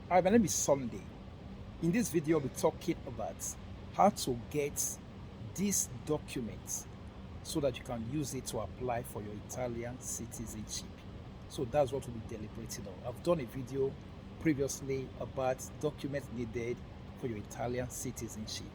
Hi, my name is Sunday. In this video, we'll be talking about how to get these documents so that you can use it to apply for your Italian citizenship. So that's what we'll be deliberating on. I've done a video previously about documents needed for your Italian citizenship.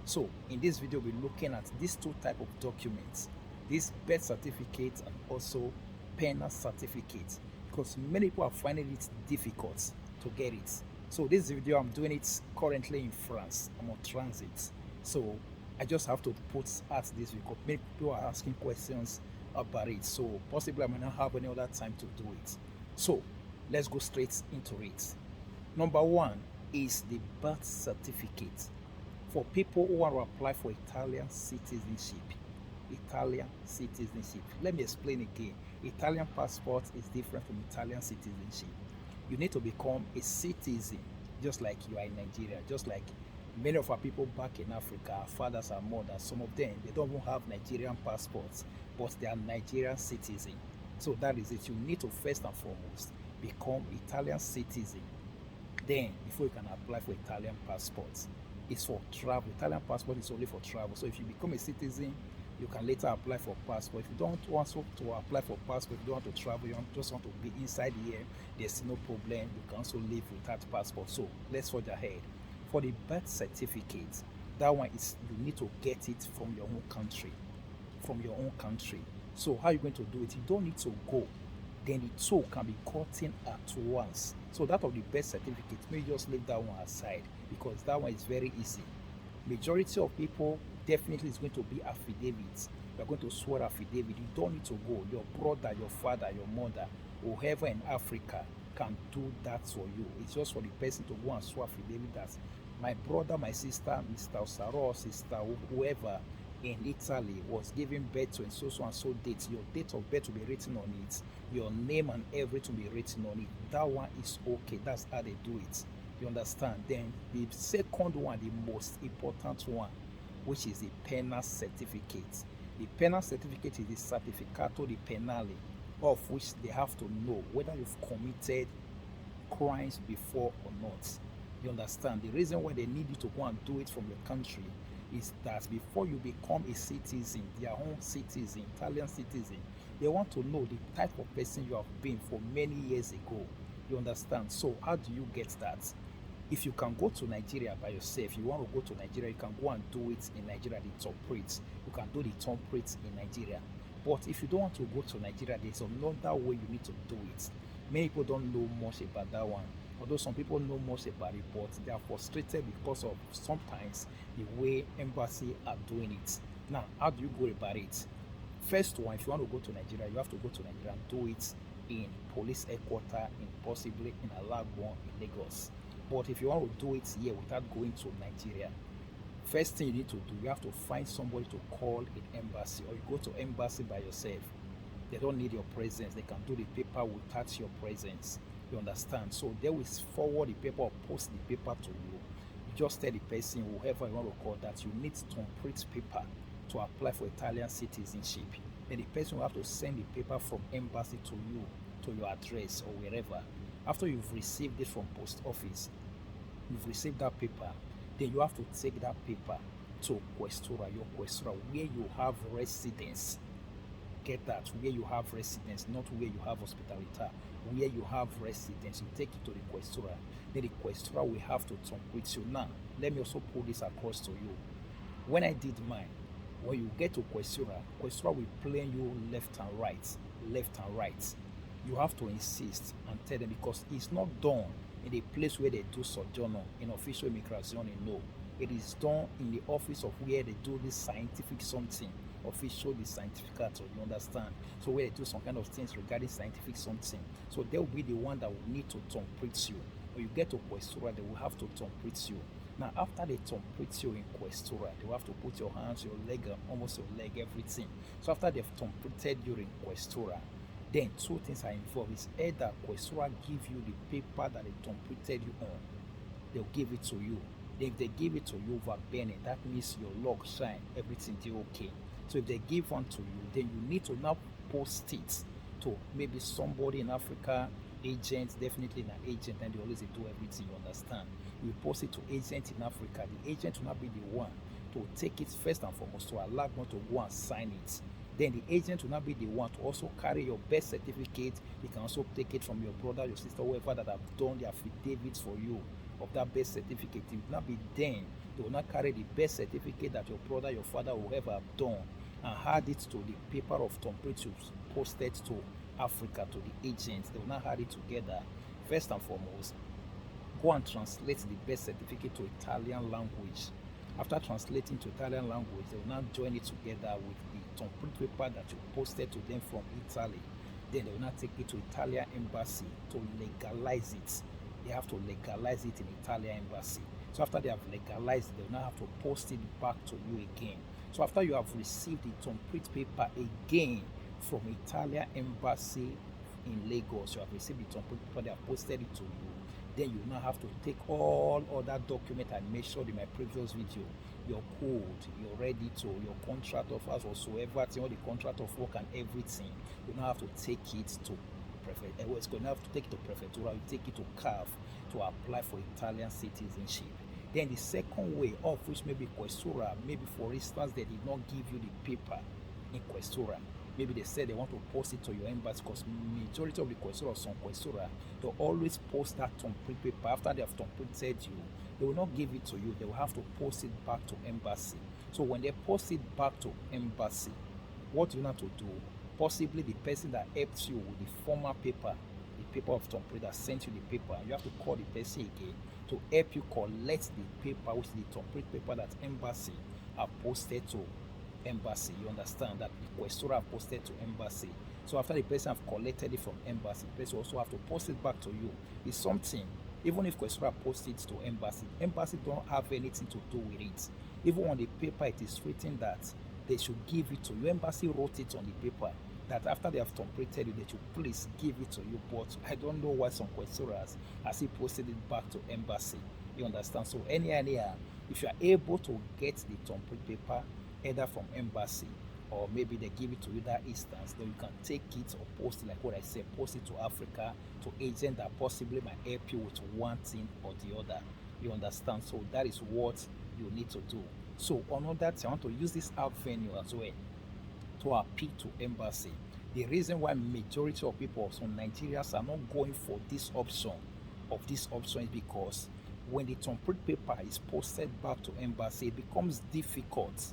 So in this video, we're looking at these two types of documents, this birth certificate and also penal certificate, because many people are finding it difficult to get it. So this video, I'm doing it currently in France. I'm on transit. So I just have to put out this because many people are asking questions about it. So possibly I may not have any other time to do it. So let's go straight into it. Number one is the birth certificate. For people who want to apply for Italian citizenship. Italian citizenship. Let me explain again. Italian passport is different from Italian citizenship. You need to become a citizen, just like you are in Nigeria, just like many of our people back in Africa, our fathers and mothers, some of them, they don't even have Nigerian passports, but they are Nigerian citizens. So that is it. You need to first and foremost become Italian citizen. Then, before you can apply for Italian passports, it's for travel. Italian passport is only for travel. So if you become a citizen, you can later apply for passport. If you don't want to apply for passport, if you don't want to travel, you just want to be inside here, there's no problem. You can also live without passport. So let's forge ahead. For the birth certificate, that one is you need to get it from your own country. From your own country. So how are you going to do it? You don't need to go. Then the two can be gotten at once. So that of the birth certificate, may just leave that one aside because that one is very easy. Majority of people definitely is going to be affidavits. You're going to swear affidavit. You don't need to go. Your brother, your father, your mother, whoever in Africa can do that for you. It's just for the person to go and swear affidavit that my brother, my sister, Mr. Osaro, sister, whoever in Italy was giving birth to and so date. Your date of birth will be written on it. Your name and everything will be written on it. That one is okay. That's how they do it. You understand? Then the second one, the most important one, which is the penal certificate. The penal certificate is the certificato di penale, of which they have to know whether you've committed crimes before or not. You understand? The reason why they need you to go and do it from your country is that before you become a citizen, their own citizen, Italian citizen, they want to know the type of person you have been for many years ago. You understand? So how do you get that? If you can go to Nigeria by yourself, you want to go to Nigeria, you can go and do it in Nigeria, the template. You can do the template in Nigeria. But if you don't want to go to Nigeria, there's another way you need to do it. Many people don't know much about that one. Although some people know much about it, but they are frustrated because of sometimes the way embassy are doing it. Now, how do you go about it? First one, if you want to go to Nigeria, you have to go to Nigeria and do it in police headquarters, in possibly in Alagbon, in Lagos. But if you want to do it here without going to Nigeria, first thing you need to do, you have to find somebody to call an embassy, or you go to embassy by yourself. They don't need your presence. They can do the paper without your presence. You understand? So they will forward the paper or post the paper to you. You just tell the person, whoever you want to call, that you need complete paper to apply for Italian citizenship. Then the person will have to send the paper from embassy to you, to your address or wherever. After you've received it from post office, you've received that paper, then you have to take that paper to questura, your questura, where you have residence. Get that, where you have residence, not where you have hospitality, where you have residence. You take it to the questura. Then the questura will have to talk with you. Now, let me also put this across to you. When I did mine, when you get to questura, questura will play you left and right, left and right. You have to insist and tell them because it's not done in the place where they do sojourner in official immigration. No, it is done in the office of where they do this scientific something, official the scientificato. You understand? So where they do some kind of things regarding scientific something. So they will be the one that will need to template you. When you get to questura, they will have to template you. Now, after they template you in questura, they will have to put your hands, your leg, almost your leg, everything. So after they've templated you in questura, then two things are involved. It's either questura give you the paper that they templated you on, they'll give it to you. Then if they give it to you verbatim, that means your luck shine, everything is okay. So if they give one to you, then you need to now post it to maybe somebody in Africa, Agent, definitely an agent, and they always do everything, you understand. You post it to agent in Africa, the agent will not be the one to take it first and foremost, to allow one to go and sign it. Then the agent will not be the one to also carry your birth certificate. You can also take it from your brother, your sister, whoever that have done the affidavits for you of that birth certificate. It will not be them. They will not carry the birth certificate that your brother, your father, whoever have done and add it to the paper of temperature posted to Africa to the agent. They will not add it together. First and foremost, go and translate the birth certificate to Italian language. After translating to Italian language, they will now join it together with the template paper that you posted to them from Italy. Then they will now take it to Italian embassy to legalize it. They have to legalize it in Italian embassy. So after they have legalized it, they will now have to post it back to you again. So after you have received the template paper again from Italian embassy in Lagos, you have received the template paper, they have posted it to you. Then you now have to take all other documents I mentioned in my previous video, your code, your ready-to, your contract offers, whatsoever, all the contract of work and everything. You now have to take it to it's going to have to take it to prefectura, you take it to CAF to apply for Italian citizenship. Then the second way, of which maybe questura, maybe for instance they did not give you the paper in questura. Maybe they said they want to post it to your embassy, because majority of the questura, some questura, they'll always post that template paper after they have templated you. They will not give it to you. They will have to post it back to embassy. So when they post it back to embassy, what you have to do? Possibly the person that helped you with the former paper, the paper of template that sent you the paper, you have to call the person again to help you collect the paper, which is the template paper that embassy have posted to embassy. You understand that the questura have posted to embassy. So after the person have collected it from embassy, the person also have to post it back to you. It's something. Even if questura post it to embassy don't have anything to do with it. Even on the paper, it is written that they should give it to you. Embassy wrote it on the paper that after they have templated you, they should please give it to you. But I don't know why some questuras has he posted it back to embassy. You understand? So anyhow, if you are able to get the template paper either from embassy or maybe they give it to you that instance, then you can take it or post it, like what I said, post it to Africa, to agent that possibly might help you with one thing or the other. You understand? So that is what you need to do. So another thing, I want to use this avenue as well to appeal to embassy. The reason why majority of people, some Nigerians, are not going for this option is because when the template paper is posted back to embassy, it becomes difficult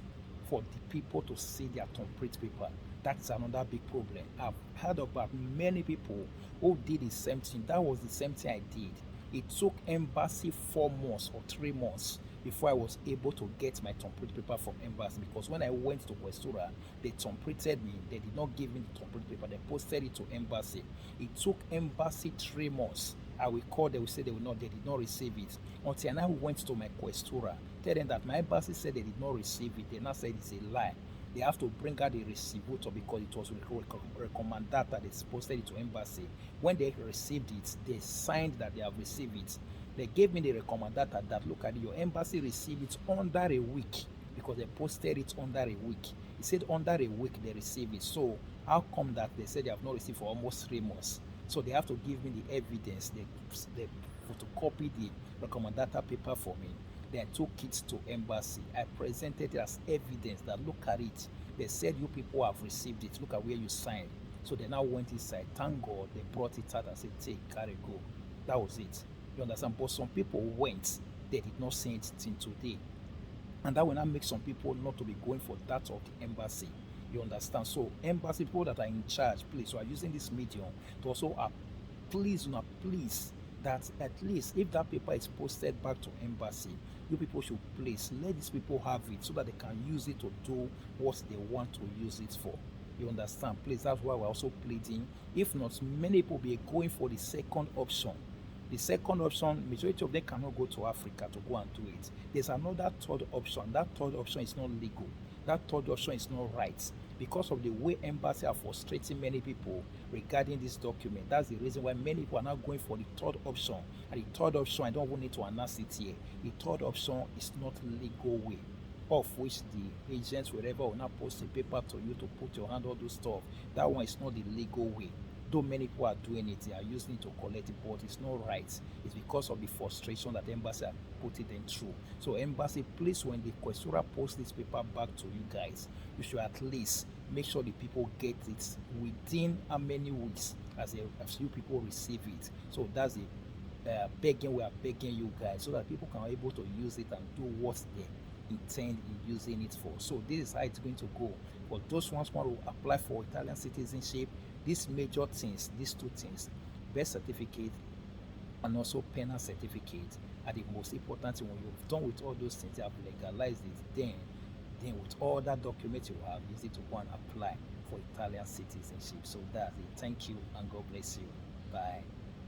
for the people to see their template paper. That's another big problem. I've heard about many people who did the same thing. That was the same thing I did. It took embassy 4 months or 3 months before I was able to get my template paper from embassy, because when I went to questura, they templated me. They did not give me the template paper. They posted it to embassy. It took embassy 3 months. I will call, they will say they did not receive it. Until I now went to my questura, tell them that my embassy said they did not receive it. They now said it's a lie. They have to bring out the recibuto because it was recommended that they posted it to embassy. When they received it, they signed that they have received it. They gave me the recommendata that look at it, your embassy received it under a week, because they posted it under a week. It said under a week they received it. So how come that they said they have not received for almost 3 months? So they have to give me the evidence. They photocopy the recommendata paper for me. Then I took it to embassy. I presented it as evidence that look at it. They said you people have received it. Look at where you signed. So they now went inside. Thank God they brought it out and said, take, carry, go. That was it. You understand? But some people went. They did not say it till today. And that will not make some people not to be going for that of the embassy. You understand? So embassy people that are in charge, please, who are using this medium to also please that at least if that paper is posted back to embassy, you people should please let these people have it so that they can use it to do what they want to use it for. You understand? Please, that's why we're also pleading. If not, many people be going for the second option. The second option, majority of them cannot go to Africa to go and do it. There's another third option. That third option is not legal. That third option is not right. Because of the way embassy are frustrating many people regarding this document. That's the reason why many people are now going for the third option. And the third option, I don't even need to announce it here. The third option is not legal way, of which the agents, wherever, will not post a paper to you to put your hand on those stuff. That one is not the legal way. Though many people are doing it, they are using it to collect it, but it's not right. It's because of the frustration that the embassy are putting them through. So embassy, please, when the questura post this paper back to you guys, you should at least make sure the people get it within how many weeks as you people receive it. So that's the begging, we are begging you guys so that people can be able to use it and do what they intend in using it for. So this is how it's going to go. For those ones who want to apply for Italian citizenship, these major things, these two things, birth certificate and also penal certificate, are the most important thing. When you've done with all those things, you have legalized it, then with all that documents you have, use it to go and apply for Italian citizenship. So that's it. Thank you and God bless you. Bye.